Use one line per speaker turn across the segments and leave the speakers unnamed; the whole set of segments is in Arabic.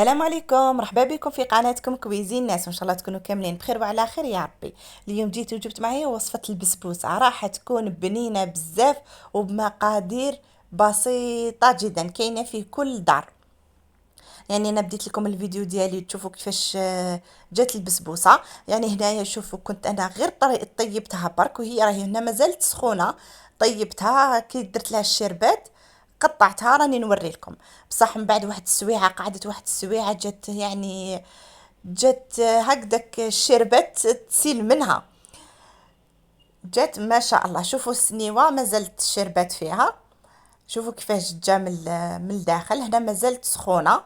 السلام عليكم، مرحبا بكم في قناتكم كويزين ناس. ان شاء الله تكونوا كاملين بخير وعلى خير يا ربي. اليوم جيت وجبت معايا وصفة البسبوسة، راح تكون بنينة بزاف وبمقادير بسيطة جدا كاينة في كل دار. يعني انا بديت لكم الفيديو ديالي تشوفوا كيفاش جات البسبوسة. يعني هنايا شوفوا كنت انا غير طيبتها برك وهي راهي هنا مازالت سخونة. طيبتها كي درت لها الشربات قطعتها راني نوري لكم. بصح من بعد واحد السويعه قعدت واحد السويعه جات يعني جات هكذاك الشربات تسيل منها. جات ما شاء الله. شوفوا السنيوه مازالت الشربات فيها. شوفوا كيفاش جا من الداخل هنا مازالت سخونه.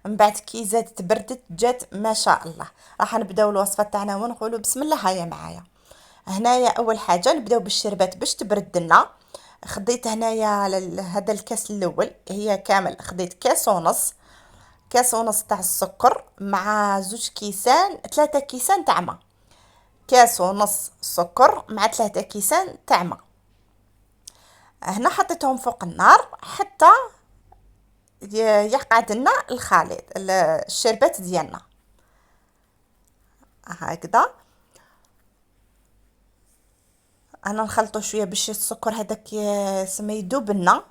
من بعد كي زادت بردت جات ما شاء الله. راح نبداو الوصفه تاعنا ونقولوا بسم الله. هيا معايا. هنايا اول حاجه نبداو بالشربات باش تبرد لنا. خديت هنايا هذا الكاس الاول هي كامل خديت كاس ونص. كاس ونص تاع السكر مع زوج كيسان 3 كيسان تاع ما. كاس ونص سكر مع 3 كيسان تاع ما. هنا حطيتهم فوق النار حتى يقعد لنا الخليط الشربات ديالنا هكذا. انا نخلطو شويه باش السكر هذاك سما يذوب لنا.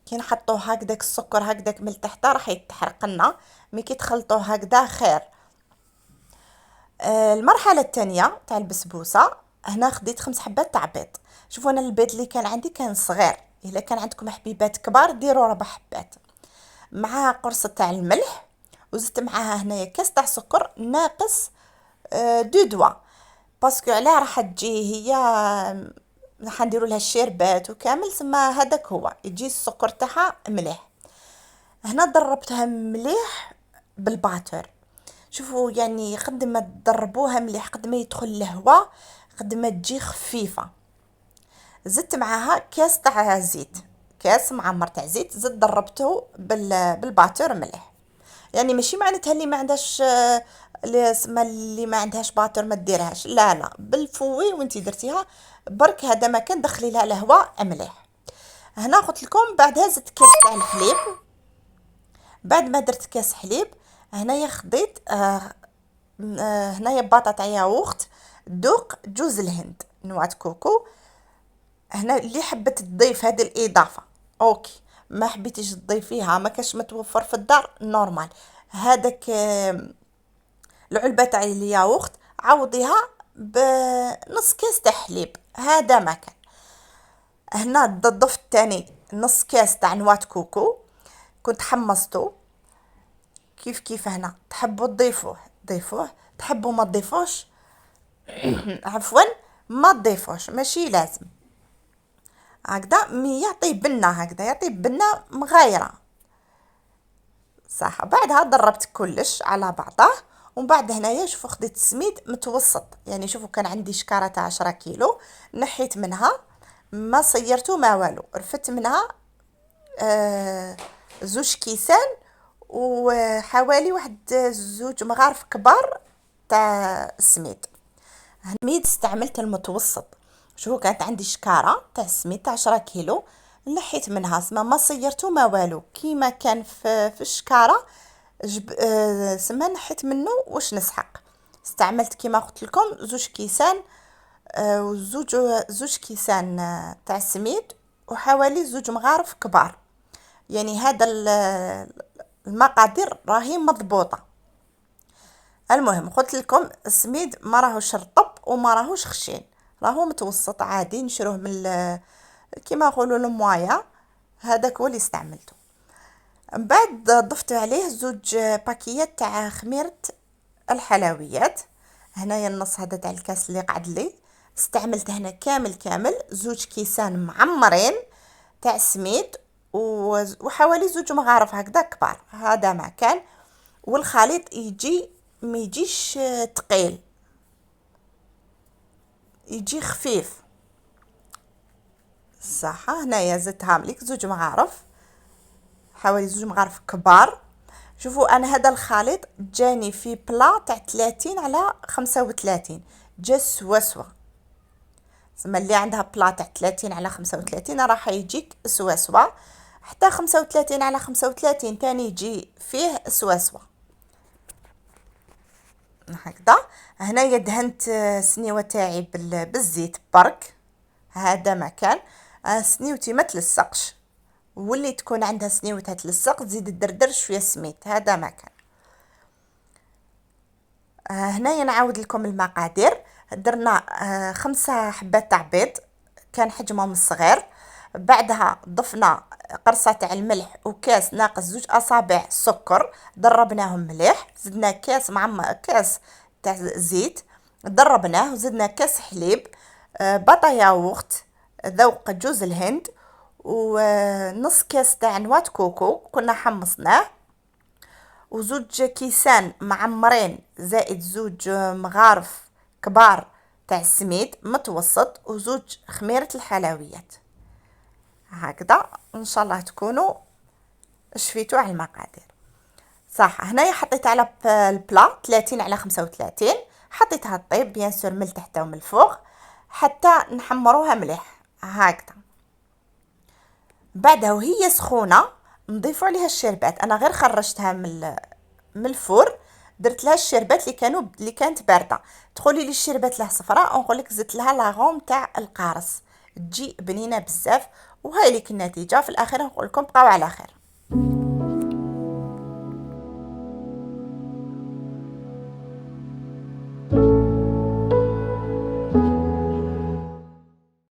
كي نحطوه هكذاك السكر هكذاك من تحت راح يتحرق لنا. مي كي تخلطوه هكذا خير. المرحله الثانيه تاع البسبوسه هنا خديت 5 حبات تاع بيض. شوفوا انا البيض اللي كان عندي كان صغير. الا كان عندكم حبيبات كبار ديروا 4 حبات. مع قرصه تاع الملح. وزدت معاها هنايا كاس تاع سكر ناقص 2 دوا. باسكو علاه راح تجي هي راح نديروا لها الشربات وكامل سما هذاك هو يجي السكر تاعها مليح. هنا ضربتها مليح بالباتر. شوفوا يعني قد ما تضربوها مليح قد ما يدخل الهواء قد ما تجي خفيفه. زدت معاها كاس تاع زيت. كاس معمر تاع زيت زدت ضربته بالباتر مليح. يعني ماشي معناتها اللي ما عندهاش اللي ما عندهاش باتر ما ديرهاش. لا لا بالفوي وانتي درتيها برك هذا ما كان دخلي لها الهواء مليح. هنا قلت لكم بعدها زدت كاس تاع الحليب. بعد ما درت كاس حليب هنايا خديت هنايا بطاطا ياغورت دوق جوز الهند نواه كوكو. هنا اللي حبت تضيف هذه الاضافه اوكي. ما حبيتيش تضيفيها ما كاش متوفر في الدار نورمال. هذاك العلبه تاع الياغورت عوضيها بنص كاس تاع حليب هذا ما كان. هنا ضفت تاني نص كاس تاع نواه كوكو. كنت حمصته كيف هنا تحبوا تضيفوه ضيفوه تحبوا ما تضيفوش عفوا ما تضيفوش ماشي لازم. هكذا مي يعطي بنة هكذا يعطي بنة مغايرة صح. بعدها ضربت كلش على بعضه. ومن بعد هنايا شوفوا خديت سميد متوسط. يعني شوفوا كان عندي شكارة تاع 10 كيلو نحيت منها ما صيرتو ما والو. رفدت منها زوج كيسان وحوالي واحد زوج مغارف كبار تاع السميد. السميد استعملت المتوسط. شوفوا كانت عندي شكارة تاع السميد تاع 10 كيلو نحيت منها سما ما صيرتو ما والو كيما كان في الشكارة. سما نحيت منه واش نسحق. استعملت كيما قلت لكم زوج كيسان زوج كيسان تاع السميد وحوالي زوج مغارف كبار. يعني هذا المقادير راهي مضبوطه. المهم قلت لكم السميد ما راهوش رطب وما راهوش خشين. راهو متوسط عادي نشروه من كيما نقولوا الموايا. هذاك هو اللي استعملته. من بعد ضفت عليه زوج باكيات تاع خميره الحلويات. هنايا النص هذا تاع الكاس اللي قعد لي استعملت هنا كامل زوج كيسان معمرين تاع السميد وحوالي زوج مغارف هكذا كبار هذا ما كان. والخليط يجي ما يجيش ثقيل يجي خفيف صح. هنايا زدتها مليك زوج مغارف حوالي زوج مغارف كبار. شوفوا انا هذا الخليط جاني في بلا تاع 30 على 35 جا سوا. زعما اللي عندها بلا تاع 30 على 35 راح يجيك سوا. حتى 35 على 35 تاني يجي فيه سواسوة هكذا. هنايا دهنت سنيوة تاعي بالزيت برك، هذا مكان. سنيوتي ما تلصقش، واللي تكون عندها سنيوتها تلصق تزيد الدردر شويه سميت، هذا مكان. هنايا نعاود لكم المقادير. درنا 5 حبات تاع بيض كان حجمهم صغير. بعدها ضفنا قرصة تاع الملح وكاس ناقص 2 اصابع سكر، ضربناهم مليح. زدنا كاس كاس تاع زيت ضربناه، وزدنا كاس حليب، بطا ياغورت، ذوق جوز الهند، ونص كاس تاع نواه كوكو كنا حمصناه، وزوج كيسان معمرين زائد زوج مغارف كبار تاع السميد متوسط، وزوج خميرة الحلويات. هكذا ان شاء الله تكونوا شفيتوا على المقادير صح. هنايا حطيت على البلا 30 على 35، حطيتها طيب بيان سور من تحت ومن الفوق حتى نحمروها مليح هكذا. بعدها وهي سخونه نضيفوا عليها الشربات. انا غير خرجتها من الفور، درت لها الشربات اللي كانت بارده. تقولي لي الشربات له صفراء، نقول لك زدت لها لاغوم تاع القارص، تجي بنينه بزاف. وهاي لك النتيجه في الاخير. نقول لكم بقاو على خير.